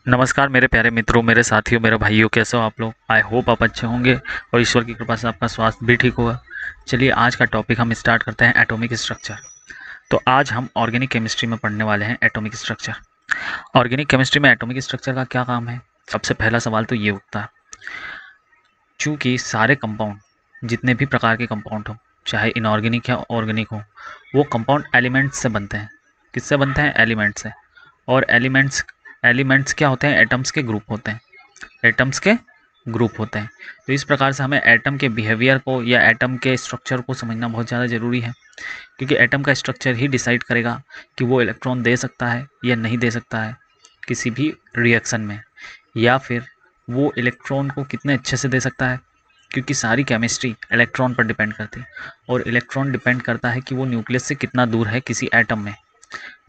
नमस्कार मेरे प्यारे मित्रों, मेरे साथियों, मेरे भाइयों, कैसे हो आप लोग। आई होप आप अच्छे होंगे और ईश्वर की कृपा से आपका स्वास्थ्य भी ठीक होगा। चलिए आज का टॉपिक हम स्टार्ट करते हैं, एटॉमिक स्ट्रक्चर। तो आज हम ऑर्गेनिक केमिस्ट्री में पढ़ने वाले हैं एटॉमिक स्ट्रक्चर। ऑर्गेनिक केमिस्ट्री में एटॉमिक स्ट्रक्चर का क्या काम है। सबसे पहला सवाल तो ये उठता है, चूँकि सारे कंपाउंड, जितने भी प्रकार के कंपाउंड हो, चाहे इनऑर्गेनिक या ऑर्गेनिक हो, वो कंपाउंड एलिमेंट्स से बनते हैं। किससे बनते हैं? एलिमेंट से। और एलिमेंट्स एलिमेंट्स क्या होते हैं? एटम्स के ग्रुप होते हैं। एटम्स के ग्रुप होते हैं। तो इस प्रकार से हमें एटम के बिहेवियर को या एटम के स्ट्रक्चर को समझना बहुत ज़्यादा ज़रूरी है, क्योंकि एटम का स्ट्रक्चर ही डिसाइड करेगा कि वो इलेक्ट्रॉन दे सकता है या नहीं दे सकता है किसी भी रिएक्शन में, या फिर वो इलेक्ट्रॉन को कितने अच्छे से दे सकता है, क्योंकि सारी केमिस्ट्री इलेक्ट्रॉन पर डिपेंड करती है और इलेक्ट्रॉन डिपेंड करता है कि वो न्यूक्लियस से कितना दूर है किसी एटम में।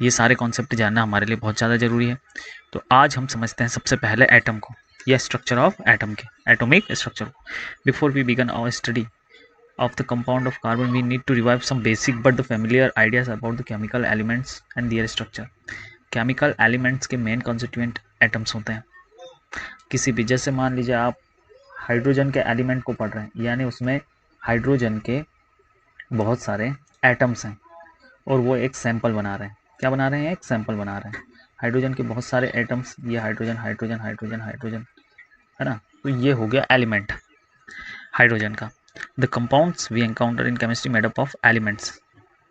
ये सारे कॉन्सेप्ट जानना हमारे लिए बहुत ज़्यादा ज़रूरी है। तो आज हम समझते हैं सबसे पहले एटम को या स्ट्रक्चर ऑफ एटम के, एटॉमिक स्ट्रक्चर को। Before we began our study of the compound of carbon, we need to revive some basic but the familiar ideas about the chemical elements and their structure. Chemical elements के main constituent atoms होते हैं। किसी भी, जैसे मान लीजिए आप hydrogen के एलिमेंट को पढ़ रहे हैं, यानी उसमें हाइड्रोजन के बहुत सारे एटम्स हैं और वो एक सैंपल बना रहे हैं। क्या बना रहे हैं? एक सैंपल बना रहे हैं। हाइड्रोजन के बहुत सारे एटम्स, ये हाइड्रोजन हाइड्रोजन हाइड्रोजन हाइड्रोजन, है ना। तो ये हो गया एलिमेंट हाइड्रोजन का। The compounds we encounter in chemistry made up of elements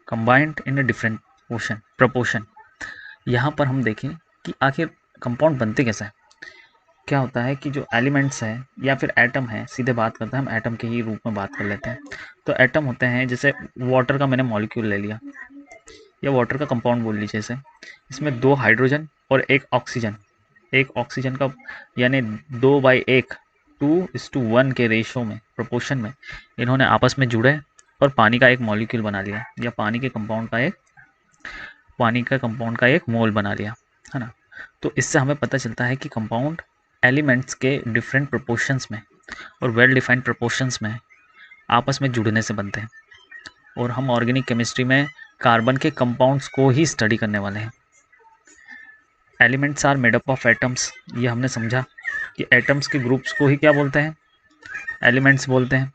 combined in a different proportion. यहाँ पर हम देखें कि आखिर कंपाउंड बनते कैसे हैं। क्या होता है कि जो एलिमेंट्स हैं या फिर एटम है, सीधे बात करते हैं हम एटम के ही रूप में बात कर लेते हैं। तो एटम होते हैं, जैसे वाटर का मैंने मॉलिक्यूल ले लिया या वाटर का कंपाउंड बोल लीजिए इसे। इसमें दो हाइड्रोजन और एक ऑक्सीजन का, यानी 2/1, 2:1 के रेशो में, प्रोपोर्शन में इन्होंने आपस में जुड़े और पानी का एक मॉलिक्यूल बना लिया, या पानी का कंपाउंड का एक मोल बना लिया, है ना। तो इससे हमें पता चलता है कि कंपाउंड एलिमेंट्स के डिफरेंट प्रोपोर्शंस में और वेल डिफाइंड प्रोपोर्शंस में आपस में जुड़ने से बनते हैं। और हम ऑर्गेनिक केमिस्ट्री में कार्बन के कंपाउंड्स को ही स्टडी करने वाले हैं। Elements are made up of atoms, ये हमने समझा कि एटम्स के ग्रुप्स को ही क्या बोलते हैं? एलिमेंट्स बोलते हैं।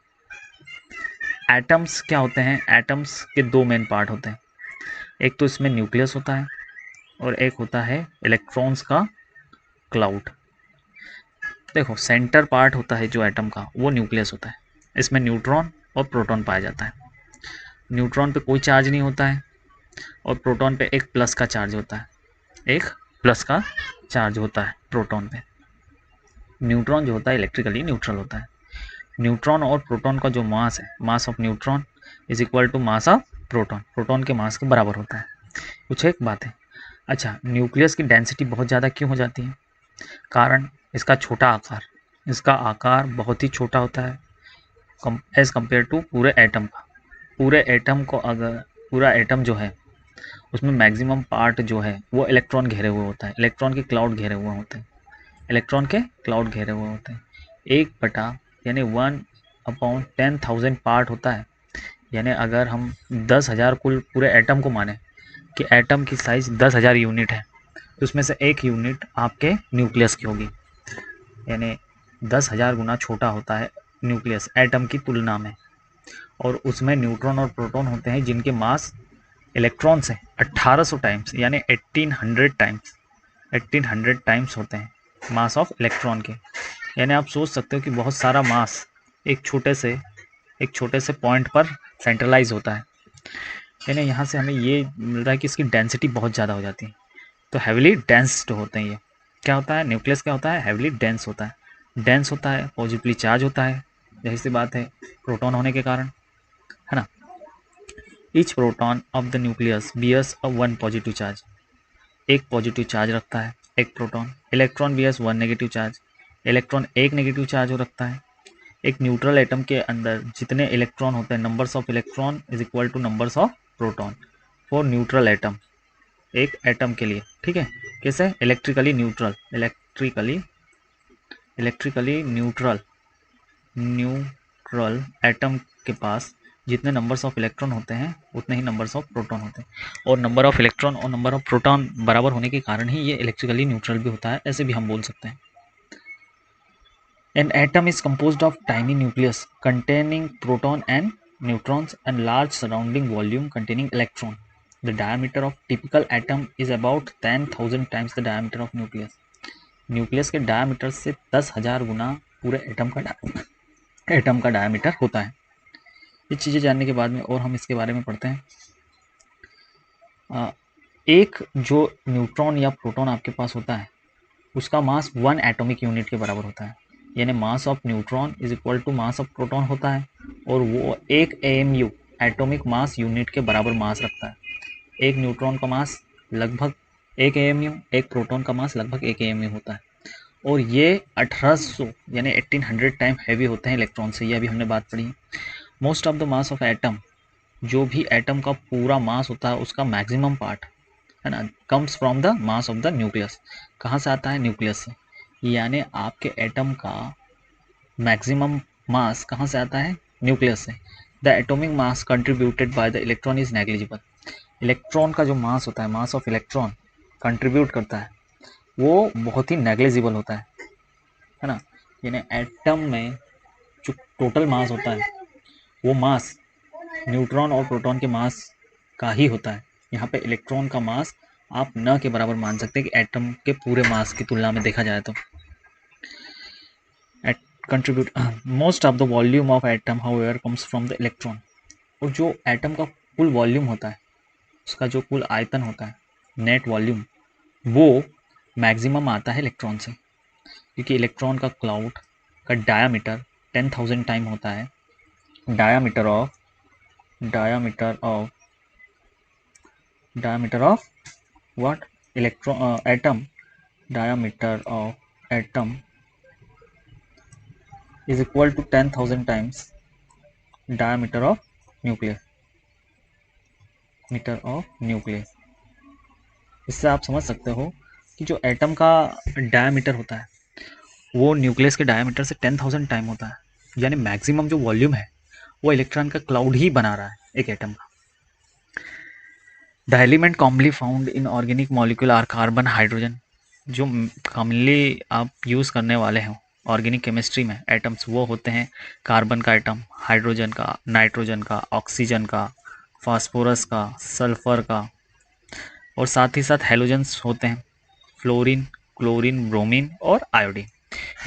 एटम्स क्या होते हैं? एटम्स के दो मेन पार्ट होते हैं। एक तो इसमें न्यूक्लियस होता है और एक होता है इलेक्ट्रॉन्स का क्लाउड। देखो, सेंटर पार्ट होता है जो एटम का, वो न्यूक्लियस होता है। इसमें न्यूट्रॉन और प्रोटॉन पाया जाता है। न्यूट्रॉन पे कोई चार्ज नहीं होता है और प्रोटॉन पे एक प्लस का चार्ज होता है। एक प्लस का चार्ज होता है प्रोटॉन पे। न्यूट्रॉन जो होता है इलेक्ट्रिकली न्यूट्रल होता है। न्यूट्रॉन और प्रोटॉन का जो मास है, mass of neutron is equal to mass of proton, proton के मास के बराबर होता है। कुछ एक बात है। अच्छा, न्यूक्लियस की डेंसिटी बहुत ज़्यादा क्यों हो जाती है? कारण इसका छोटा आकार। इसका आकार बहुत ही छोटा होता है एज कम्पेयर टू पूरे एटम का। पूरे एटम को अगर, पूरा एटम जो है उसमें मैक्सिमम पार्ट जो है वो इलेक्ट्रॉन घेरे हुए होता है, इलेक्ट्रॉन के क्लाउड घेरे हुए होते हैं, इलेक्ट्रॉन के क्लाउड घेरे हुए होते हैं। 1 बटा, यानी 1/10,000 पार्ट होता है। यानी अगर हम 10,000 कुल पूरे एटम को माने कि एटम की साइज 10,000 यूनिट है, तो उसमें से एक यूनिट आपके न्यूक्लियस की होगी, यानी 10,000 गुना छोटा होता है न्यूक्लियस एटम की तुलना में। और उसमें न्यूट्रॉन और प्रोटॉन होते हैं जिनके मास इलेक्ट्रॉन से 1800 टाइम्स, यानी 1800 टाइम्स होते हैं मास ऑफ इलेक्ट्रॉन के। यानी आप सोच सकते हो कि बहुत सारा मास एक छोटे से पॉइंट पर सेंट्रलाइज होता है। यानी यहाँ से हमें ये मिल रहा है कि इसकी डेंसिटी बहुत ज़्यादा हो जाती है। तो हैविली डेंस्ड होते हैं ये। क्या होता है? न्यूक्लियस क्या होता है? हैविली डेंस होता है। डेंस होता है, पॉजिटिवली चार्ज होता है, यही सी बात है प्रोटॉन होने के कारण, है ना। Each proton of the nucleus bears a 1 positive charge. एक पॉजिटिव चार्ज रखता है एक proton. Electron bears 1 negative charge. Electron एक नेगेटिव चार्ज हो रखता है। एक न्यूट्रल एटम के अंदर जितने इलेक्ट्रॉन होते हैं, numbers of electron is equal two numbers of proton for neutral atom, एक एटम के लिए, ठीक है। कैसे? इलेक्ट्रिकली न्यूट्रल न्यूट्रल एटम के पास जितने नंबर्स ऑफ इलेक्ट्रॉन होते हैं उतने ही नंबर्स ऑफ प्रोटॉन होते हैं, और नंबर ऑफ इलेक्ट्रॉन और नंबर ऑफ प्रोटॉन बराबर होने के कारण ही ये इलेक्ट्रिकली न्यूट्रल भी होता है, ऐसे भी हम बोल सकते हैं। An atom is composed of tiny nucleus containing proton and neutrons and large surrounding volume containing electron. The diameter of typical atom is about 10,000 times the diameter of nucleus. Nucleus के डायमीटर से 10,000 गुना पूरे atom का diameter होता है। ये चीज़ें जानने के बाद में और हम इसके बारे में पढ़ते हैं। एक जो न्यूट्रॉन या प्रोटॉन आपके पास होता है उसका मास 1 एटॉमिक यूनिट के बराबर होता है, यानी mass of neutron is equal to mass of proton होता है, और वो 1 AMU एटॉमिक मास यूनिट के बराबर मास रखता है। एक न्यूट्रॉन का मास लगभग 1 AMU, एक प्रोटॉन का मास लगभग 1 AMU होता है, और ये 1800 यानी 1800 टाइम हैवी होते हैं इलेक्ट्रॉन से, ये अभी हमने बात पढ़ी। Most of the mass of atom, जो भी एटम का पूरा मास होता है उसका मैक्सिमम पार्ट है ना, comes from the mass of the nucleus. कहाँ से आता है? न्यूक्लियस से। यानी आपके एटम का मैक्सिमम मास कहाँ से आता है? न्यूक्लियस से। The atomic mass contributed by the electron is negligible. Electron का जो मास होता है, मास ऑफ इलेक्ट्रॉन कंट्रीब्यूट करता है, वो बहुत ही नेग्लिजिबल होता है ना। यानी एटम में जो टोटल मास होता है वो मास न्यूट्रॉन और प्रोटॉन के मास का ही होता है। यहाँ पे इलेक्ट्रॉन का मास आप न के बराबर मान सकते हैं कि एटम के पूरे मास की तुलना में देखा जाए तो। Contribute most of the volume of atom however comes from the electron. और जो एटम का कुल वॉल्यूम होता है, उसका जो कुल आयतन होता है, नेट वॉल्यूम, वो मैक्सिमम आता है इलेक्ट्रॉन से, क्योंकि इलेक्ट्रॉन का क्लाउड का डायामीटर 10,000 टाइम होता है diameter of what? Atom. Diameter of atom is equal to 10,000 times diameter of nucleus. इससे आप समझ सकते हो कि जो एटम का डायमीटर होता है वो न्यूक्लियस के डायमीटर से 10,000 टाइम होता है, यानी मैक्सिमम जो वॉल्यूम है वो इलेक्ट्रॉन का क्लाउड ही बना रहा है एक एटम का। The element commonly found in organic molecule are carbon, hydrogen. जो कॉमनली आप यूज़ करने वाले हैं ऑर्गेनिक केमिस्ट्री में एटम्स, वो होते हैं कार्बन का एटम, हाइड्रोजन का, नाइट्रोजन का, ऑक्सीजन का, फास्फोरस का, सल्फर का, और साथ ही साथ हेलोजन्स होते हैं, फ्लोरीन, क्लोरीन, ब्रोमीन और आयोडीन।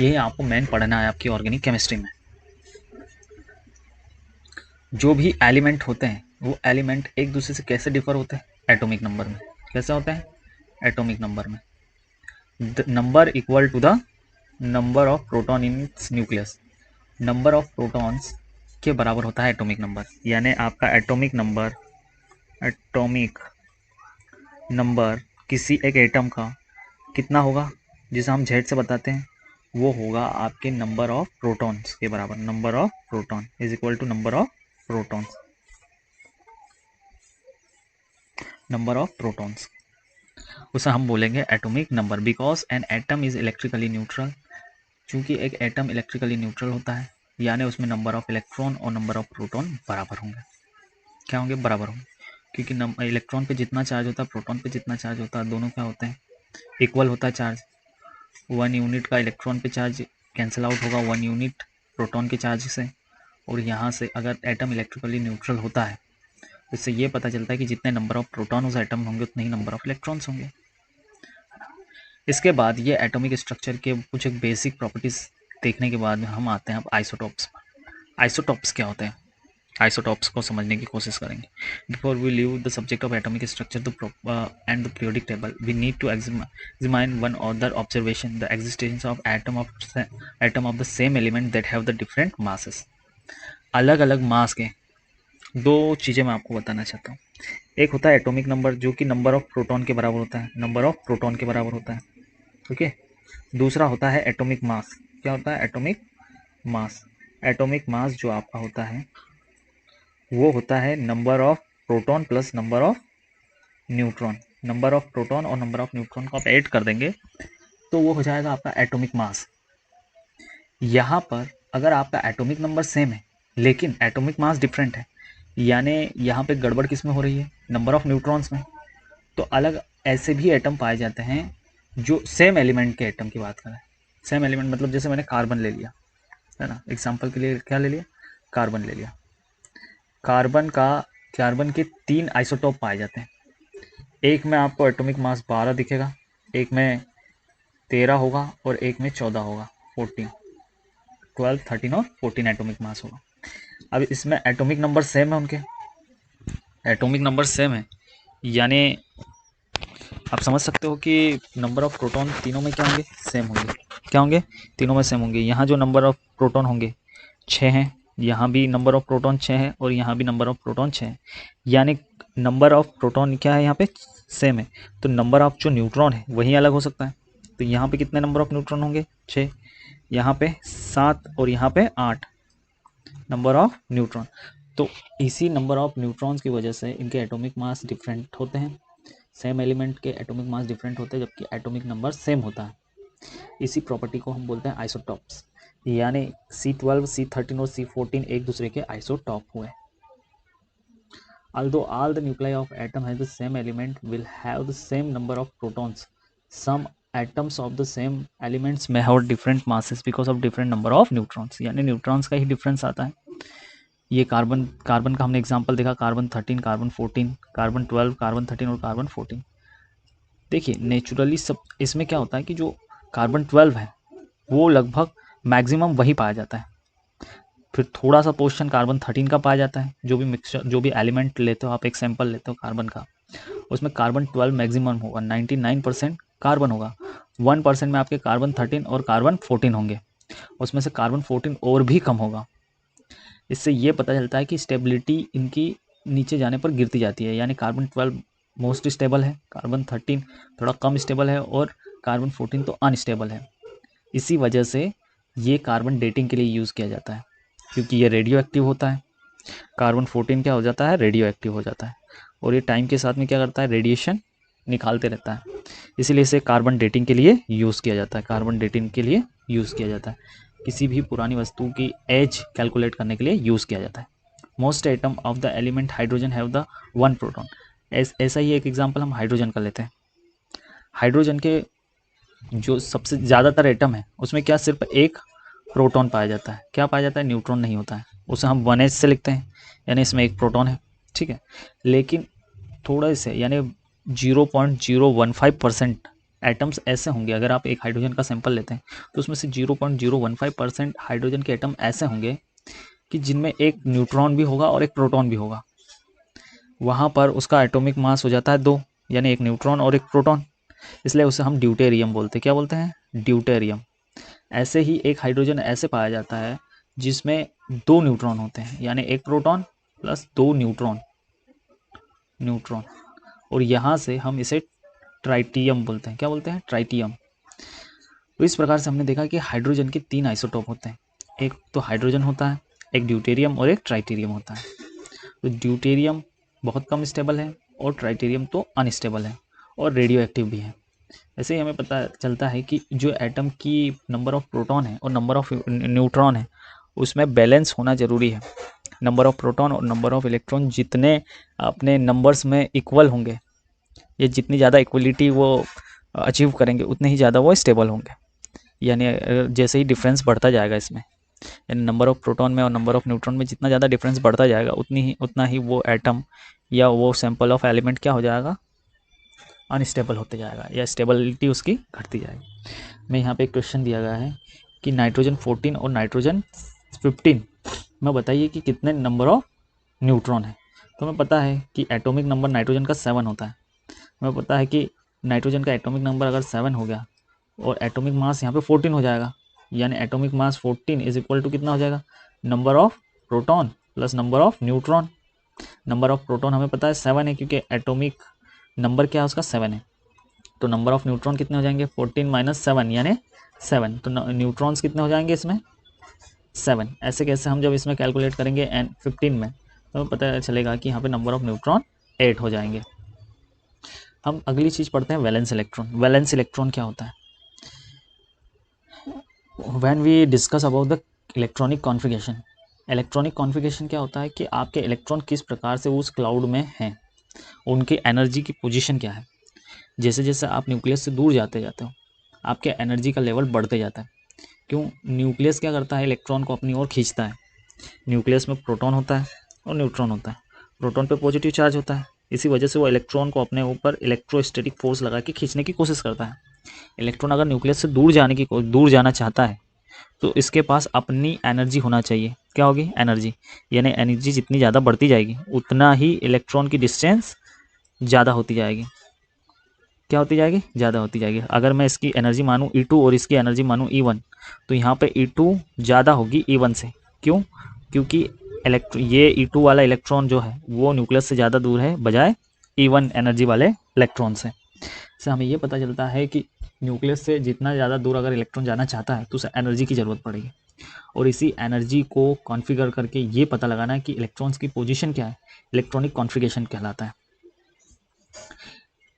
ये आपको मेन पढ़ना है आपकी ऑर्गेनिक केमिस्ट्री में। जो भी एलिमेंट होते हैं वो एलिमेंट एक दूसरे से कैसे डिफर होते हैं? एटॉमिक नंबर में। कैसे होते हैं? एटॉमिक नंबर में। The number equal to the number of proton in its nucleus. Number of protons के बराबर होता है एटॉमिक नंबर, यानी आपका एटॉमिक नंबर किसी एक एटम का कितना होगा, जिसे हम Z से बताते हैं, वो होगा आपके नंबर ऑफ प्रोटॉन्स के बराबर। Number of proton is equal to number of protons, उसे हम बोलेंगे atomic number. Because an atom is electrically neutral, चूंकि एक एटम इलेक्ट्रिकली न्यूट्रल होता है, यानी उसमें नंबर ऑफ इलेक्ट्रॉन और नंबर ऑफ प्रोटॉन बराबर होंगे। क्या होंगे? बराबर होंगे, क्योंकि इलेक्ट्रॉन पे जितना चार्ज होता है, प्रोटॉन पे जितना चार्ज होता है, दोनों क्या होते हैं? इक्वल होता है चार्ज। 1 यूनिट का इलेक्ट्रॉन पे चार्ज कैंसिल आउट होगा 1 यूनिट प्रोटॉन के चार्ज से। और यहाँ से अगर एटम इलेक्ट्रिकली न्यूट्रल होता है, इससे ये पता चलता है कि जितने नंबर ऑफ प्रोटॉन उस एटम में होंगे उतने ही नंबर ऑफ इलेक्ट्रॉन्स होंगे। इसके बाद ये एटॉमिक स्ट्रक्चर के कुछ एक बेसिक प्रॉपर्टीज देखने के बाद में हम आते हैं अब आइसोटॉप्स पर। आइसोटॉप्स क्या होते हैं? आइसोटॉप्स को समझने की कोशिश करेंगे। Before we leave the subject of atomic structure and the periodic table, we need to examine one other observation, the existence of atom of the same element that have the different masses। अलग अलग मास के दो चीज़ें मैं आपको बताना चाहता हूँ। एक होता है एटॉमिक नंबर, जो कि नंबर ऑफ प्रोटॉन के बराबर होता है, नंबर ऑफ प्रोटॉन के बराबर होता है, ओके। दूसरा होता है एटॉमिक मास। क्या होता है? Atomic mass. एटॉमिक मास जो आपका होता है वो होता है number of proton plus number of neutron. Number of proton और नंबर ऑफ न्यूट्रॉन को आप ऐड कर देंगे तो वो हो जाएगा आपका एटॉमिक मास। यहाँ पर अगर आपका एटॉमिक नंबर सेम है लेकिन एटॉमिक मास डिफरेंट है, यानी यहाँ पे गड़बड़ किस में हो रही है, नंबर ऑफ न्यूट्रॉन्स में। तो अलग ऐसे भी एटम पाए जाते हैं जो सेम एलिमेंट के एटम की बात करें। सेम एलिमेंट मतलब जैसे मैंने कार्बन ले लिया है ना, एग्जांपल के लिए क्या ले लिया, कार्बन ले लिया। कार्बन के 3 आइसोटोप पाए जाते हैं। एक में आपको एटॉमिक मास 12 दिखेगा, एक में 13 होगा और एक में 14 होगा, 14, 12, 13 और 14 एटॉमिक मास होगा। अब इसमें एटॉमिक नंबर सेम है, उनके एटॉमिक नंबर सेम है, यानी आप समझ सकते हो कि नंबर ऑफ प्रोटॉन तीनों में क्या होंगे, सेम होंगे। क्या होंगे, तीनों में सेम होंगे। यहाँ जो नंबर ऑफ प्रोटॉन होंगे 6 हैं, यहाँ भी नंबर ऑफ प्रोटॉन 6 है और यहाँ भी नंबर ऑफ प्रोटॉन 6 है, यानी नंबर ऑफ प्रोटॉन क्या है यहाँ पे, सेम है। तो नंबर ऑफ जो न्यूट्रॉन है वही अलग हो सकता है। तो यहाँ पे कितने नंबर ऑफ न्यूट्रॉन होंगे, 6, यहाँ पे 7 और यहाँ पे 8 नंबर ऑफ न्यूट्रॉन। तो इसी नंबर ऑफ न्यूट्रॉन्स की वजह से इनके एटॉमिक मास डिफरेंट होते हैं। सेम एलिमेंट के एटॉमिक मास डिफरेंट होते हैं जबकि एटॉमिक नंबर सेम होता है। इसी प्रॉपर्टी को हम बोलते हैं आइसोटॉप्स, यानी C12, C13 और C14 एक दूसरे के आइसोटॉप हुए। Although all the nuclei of atom has the same element will have the same number of protons, some atoms of the same elements may have different masses because of different number of neutrons, यानी neutrons का ही difference आता है। ये carbon का हमने example देखा, carbon 13, carbon 14, carbon 12, carbon 13 और carbon 14। देखिए नेचुरली सब इसमें क्या होता है कि जो कार्बन 12 है वो लगभग मैक्सिमम वही पाया जाता है। फिर थोड़ा सा पोर्शन कार्बन 13 का पाया जाता है। जो भी मिक्सचर, जो भी एलिमेंट लेते हो आप, एक सैंपल लेते हो कार्बन का, उसमें कार्बन 12 मैक्सिमम होगा, 99% कार्बन होगा। 1% में आपके कार्बन 13 और कार्बन 14 होंगे, उसमें से कार्बन 14 और भी कम होगा। इससे ये पता चलता है कि स्टेबिलिटी इनकी नीचे जाने पर गिरती जाती है, यानी कार्बन 12 मोस्ट स्टेबल है, कार्बन 13 थोड़ा कम स्टेबल है और कार्बन 14 तो अनस्टेबल है। इसी वजह से ये कार्बन डेटिंग के लिए यूज़ किया जाता है, क्योंकि ये रेडियो एक्टिव होता है। कार्बन 14 क्या हो जाता है, रेडियो एक्टिव हो जाता है, और ये टाइम के साथ में क्या करता है, रेडिएशन निकालते रहता है। इसीलिए इसे कार्बन डेटिंग के लिए यूज़ किया जाता है, कार्बन डेटिंग के लिए यूज़ किया जाता है। किसी भी पुरानी वस्तु की एज कैलकुलेट करने के लिए यूज़ किया जाता है। Most atom of the element hydrogen have the 1 proton. ऐसा ही एक एग्जांपल हम हाइड्रोजन का लेते हैं। हाइड्रोजन के जो सबसे ज़्यादातर एटम है उसमें क्या सिर्फ एक प्रोटॉन पाया जाता है। क्या पाया जाता है, न्यूट्रॉन नहीं होता है। उसे हम 1s से लिखते हैं, यानी इसमें एक प्रोटॉन है, ठीक है। लेकिन थोड़ा से यानी 0.015% एटम्स ऐसे होंगे, अगर आप एक हाइड्रोजन का सैंपल लेते हैं तो उसमें से 0.015% हाइड्रोजन के एटम ऐसे होंगे कि जिनमें एक न्यूट्रॉन भी होगा और एक प्रोटॉन भी होगा। वहाँ पर उसका एटॉमिक मास हो जाता है 2, यानी एक न्यूट्रॉन और एक प्रोटॉन, इसलिए उसे हम ड्यूटेरियम बोलते हैं। क्या बोलते हैं, ड्यूटेरियम। ऐसे ही एक हाइड्रोजन ऐसे पाया जाता है जिसमें 2 न्यूट्रॉन होते हैं, यानी एक प्रोटॉन प्लस 2 न्यूट्रॉन, और यहाँ से हम इसे ट्राइटियम बोलते हैं। क्या बोलते हैं, ट्राइटियम। तो इस प्रकार से हमने देखा कि हाइड्रोजन के 3 आइसोटोप होते हैं, एक तो हाइड्रोजन होता है, एक ड्यूटेरियम और एक ट्राइटेरियम होता है। तो ड्यूटेरियम बहुत कम स्टेबल है और ट्राइटेरियम तो अनस्टेबल है और रेडियो एक्टिव भी है। ऐसे ही हमें पता चलता है कि जो एटम की नंबर ऑफ प्रोटॉन है और नंबर ऑफ न्यूट्रॉन है उसमें बैलेंस होना ज़रूरी है। नंबर ऑफ प्रोटॉन और नंबर ऑफ इलेक्ट्रॉन जितने अपने नंबर्स में इक्वल होंगे, ये जितनी ज़्यादा इक्वलिटी वो अचीव करेंगे उतने ही ज़्यादा वो स्टेबल होंगे। यानी जैसे ही डिफरेंस बढ़ता जाएगा इसमें, यानी नंबर ऑफ प्रोटॉन में और नंबर ऑफ न्यूट्रॉन में जितना ज़्यादा डिफरेंस बढ़ता जाएगा उतना ही वो एटम या वो सैंपल ऑफ एलिमेंट क्या हो जाएगा, अनस्टेबल होते जाएगा या स्टेबिलिटी उसकी घटती जाएगी। मैं यहाँ पे एक क्वेश्चन दिया गया है कि नाइट्रोजन 14 और नाइट्रोजन 15 में बताइए कि कितने नंबर ऑफ न्यूट्रॉन है। तो हमें पता है कि एटॉमिक नंबर नाइट्रोजन का 7 होता है। हमें पता है कि नाइट्रोजन का एटॉमिक नंबर अगर 7 हो गया और एटॉमिक मास यहाँ पे 14 हो जाएगा, यानी atomic mass 14 is equal to कितना हो जाएगा, number of proton plus number of neutron. Number of proton हमें पता है 7 है क्योंकि एटॉमिक नंबर क्या है उसका 7 है। तो नंबर ऑफ न्यूट्रॉन कितने हो जाएंगे, 14 माइनस 7 यानी 7। तो न्यूट्रॉन्स कितने हो जाएंगे इसमें, 7। ऐसे कैसे हम जब इसमें कैलकुलेट करेंगे एन 15 में तो पता चलेगा कि यहाँ पे नंबर ऑफ न्यूट्रॉन 8 हो जाएंगे। हम अगली चीज़ पढ़ते हैं वैलेंस इलेक्ट्रॉन। वैलेंस इलेक्ट्रॉन क्या होता है, when we discuss about the electronic configuration electronic configuration क्या होता है कि आपके इलेक्ट्रॉन किस प्रकार से उस क्लाउड में हैं, उनकी एनर्जी की पोजीशन क्या है। जैसे जैसे आप न्यूक्लियस से दूर जाते जाते हो, आपके एनर्जी का लेवल बढ़ते जाता है। क्यों? न्यूक्लियस क्या करता है, इलेक्ट्रॉन को अपनी ओर खींचता है। न्यूक्लियस में प्रोटॉन होता है और न्यूट्रॉन होता है। प्रोटॉन पे पॉजिटिव चार्ज होता है, इसी वजह से वो इलेक्ट्रॉन को अपने ऊपर इलेक्ट्रोस्टैटिक फोर्स लगा के खींचने की कोशिश करता है। इलेक्ट्रॉन अगर न्यूक्लियस से दूर जाना चाहता है तो इसके पास अपनी एनर्जी होना चाहिए। क्या होगी? एनर्जी। यानी एनर्जी जितनी ज़्यादा बढ़ती जाएगी उतना ही इलेक्ट्रॉन की डिस्टेंस ज़्यादा होती जाएगी। क्या होती जाएगी? ज़्यादा होती जाएगी। अगर मैं इसकी एनर्जी मानूँ E2 और इसकी एनर्जी मानूँ E1, तो यहाँ पे E2 ज़्यादा होगी E1 से। क्यों? क्योंकि ये E2 वाला इलेक्ट्रॉन जो है वो न्यूक्लियस से ज़्यादा दूर है बजाय E1 एनर्जी वाले इलेक्ट्रॉन से। इससे हमें ये पता चलता है कि न्यूक्लियस से जितना ज़्यादा दूर अगर इलेक्ट्रॉन जाना चाहता है तो उसे एनर्जी की ज़रूरत पड़ेगी, और इसी एनर्जी को कॉन्फ़िगर करके ये पता लगाना है कि इलेक्ट्रॉन्स की पोजीशन क्या है, इलेक्ट्रॉनिक कॉन्फ़िगरेशन कहलाता है।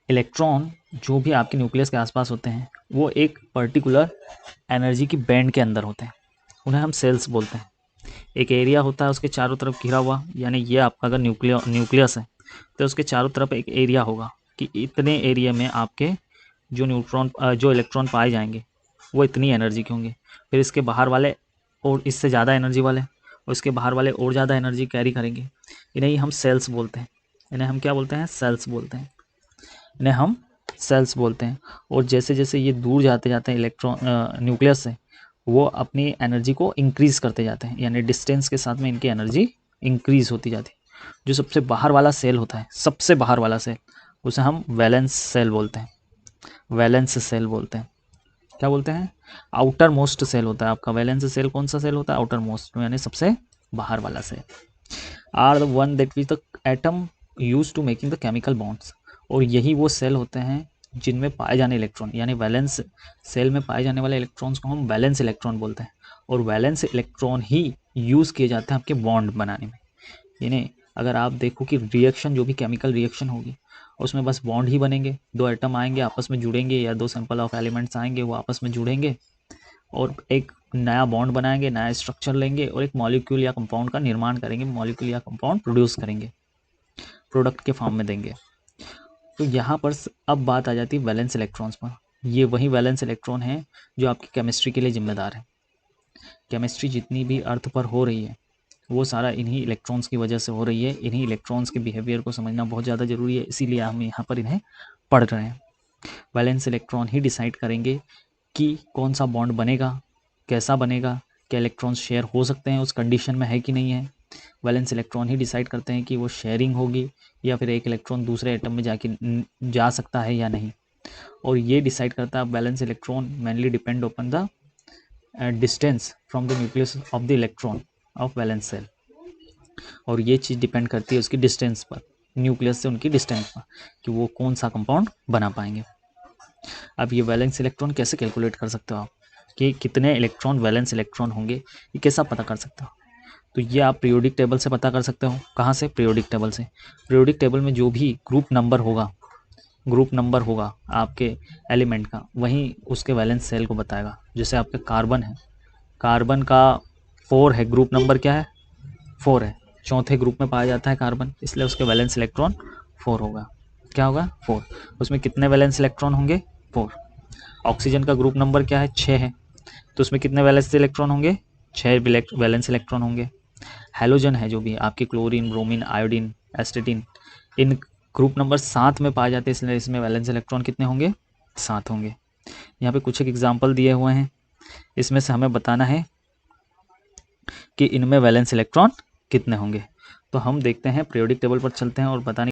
इलेक्ट्रॉन जो भी आपके न्यूक्लियस के आसपास होते हैं वो एक पर्टिकुलर एनर्जी की बैंड के अंदर होते हैं, उन्हें हम सेल्स बोलते हैं। एक एरिया होता है उसके चारों तरफ घिरा हुआ, यानी ये आपका अगर न्यूक्लियस है तो उसके चारों तरफ एक एरिया होगा कि इतने एरिया में आपके जो इलेक्ट्रॉन पाए जाएंगे वो इतनी एनर्जी के होंगे। फिर इसके बाहर वाले और इससे ज़्यादा एनर्जी वाले, और इसके बाहर वाले और ज़्यादा एनर्जी कैरी करेंगे। इन्हें हम सेल्स बोलते हैं। इन्हें हम क्या बोलते हैं? सेल्स बोलते हैं। इन्हें हम सेल्स बोलते हैं। और जैसे जैसे ये दूर जाते जाते हैं इलेक्ट्रॉन न्यूक्लियस से, वो अपनी एनर्जी को इंक्रीज़ करते जाते हैं, यानी डिस्टेंस के साथ में इनकी एनर्जी इंक्रीज़ होती जाती है। जो सबसे बाहर वाला सेल होता है, सबसे बाहर वाला सेल, उसे हम वैलेंस सेल बोलते हैं। वैलेंस सेल बोलते हैं। क्या बोलते हैं? आउटर मोस्ट सेल होता है आपका। वैलेंस सेल कौन सा सेल होता है? आउटर मोस्ट, यानी सबसे बाहर वाला shell. Are the one that which the atom use to making the chemical bonds. और यही वो सेल होते हैं जिनमें पाए जाने इलेक्ट्रॉन, यानी वैलेंस सेल में पाए जाने वाले इलेक्ट्रॉन्स को हम वैलेंस इलेक्ट्रॉन बोलते हैं। और वैलेंस इलेक्ट्रॉन ही यूज़ किए जाते हैं आपके बॉन्ड बनाने में। यानी अगर आप देखो कि रिएक्शन, जो भी केमिकल रिएक्शन होगी उसमें बस बॉन्ड ही बनेंगे, दो एटम आएंगे आपस में जुड़ेंगे, या दो सैंपल ऑफ एलिमेंट्स आएंगे वो आपस में जुड़ेंगे और एक नया बॉन्ड बनाएंगे, नया स्ट्रक्चर लेंगे और एक मॉलिक्यूल या कंपाउंड का निर्माण करेंगे, मॉलिक्यूल या कंपाउंड प्रोड्यूस करेंगे, प्रोडक्ट के फॉर्म में देंगे। तो यहाँ पर अब बात आ जाती है वैलेंस इलेक्ट्रॉन्स पर। ये वही वैलेंस इलेक्ट्रॉन है जो आपकी केमिस्ट्री के लिए जिम्मेदार है। केमिस्ट्री जितनी भी अर्थ पर हो रही है वो सारा इन्हीं इलेक्ट्रॉन्स की वजह से हो रही है। इन्हीं इलेक्ट्रॉन्स के बिहेवियर को समझना बहुत ज़्यादा ज़रूरी है, इसीलिए हम यहाँ पर इन्हें पढ़ रहे हैं। वैलेंस इलेक्ट्रॉन ही डिसाइड करेंगे कि कौन सा बॉन्ड बनेगा, कैसा बनेगा, क्या इलेक्ट्रॉन्स शेयर हो सकते हैं, उस कंडीशन में है कि नहीं है। वैलेंस इलेक्ट्रॉन ही डिसाइड करते हैं कि वो शेयरिंग होगी या फिर एक इलेक्ट्रॉन दूसरे एटम में जा सकता है या नहीं। और ये डिसाइड करता है valence electron mainly depend upon the distance from the nucleus of the electron of valence shell. और ये चीज़ डिपेंड करती है उसकी डिस्टेंस पर, न्यूक्लियस से उनकी डिस्टेंस पर, कि वो कौन सा कंपाउंड बना पाएंगे। अब ये वैलेंस इलेक्ट्रॉन कैसे कैलकुलेट कर सकते हो आप कि कितने इलेक्ट्रॉन वैलेंस इलेक्ट्रॉन होंगे, ये कैसा पता कर सकते हो? तो ये आप पीरियोडिक टेबल से पता कर सकते हो। कहाँ से? पीरियोडिक टेबल से। पीरियोडिक टेबल में जो भी ग्रुप नंबर होगा आपके एलिमेंट का, वहीं उसके वैलेंस सेल को बताएगा। जैसे आपके कार्बन है, कार्बन का 4 है, ग्रुप नंबर क्या है? 4 है। चौथे ग्रुप में पाया जाता है कार्बन, इसलिए उसके वैलेंस इलेक्ट्रॉन 4 होगा। क्या होगा? 4। उसमें कितने वैलेंस इलेक्ट्रॉन होंगे? 4। ऑक्सीजन का ग्रुप नंबर क्या है? 6 है, तो उसमें कितने वैलेंस इलेक्ट्रॉन होंगे? 6 वैलेंस इलेक्ट्रॉन होंगे। हैलोजन है जो भी आपके क्लोरीन, ब्रोमीन, आयोडीन, एस्टेटिन, इन ग्रुप नंबर 7 में पाए जाते हैं, इसलिए इसमें वैलेंस इलेक्ट्रॉन कितने होंगे? 7 होंगे। यहाँ पे कुछ एक एग्जाम्पल दिए हुए हैं, इसमें से हमें बताना है कि इनमें वैलेंस इलेक्ट्रॉन कितने होंगे। तो हम देखते हैं, पीरियोडिक टेबल पर चलते हैं और बताने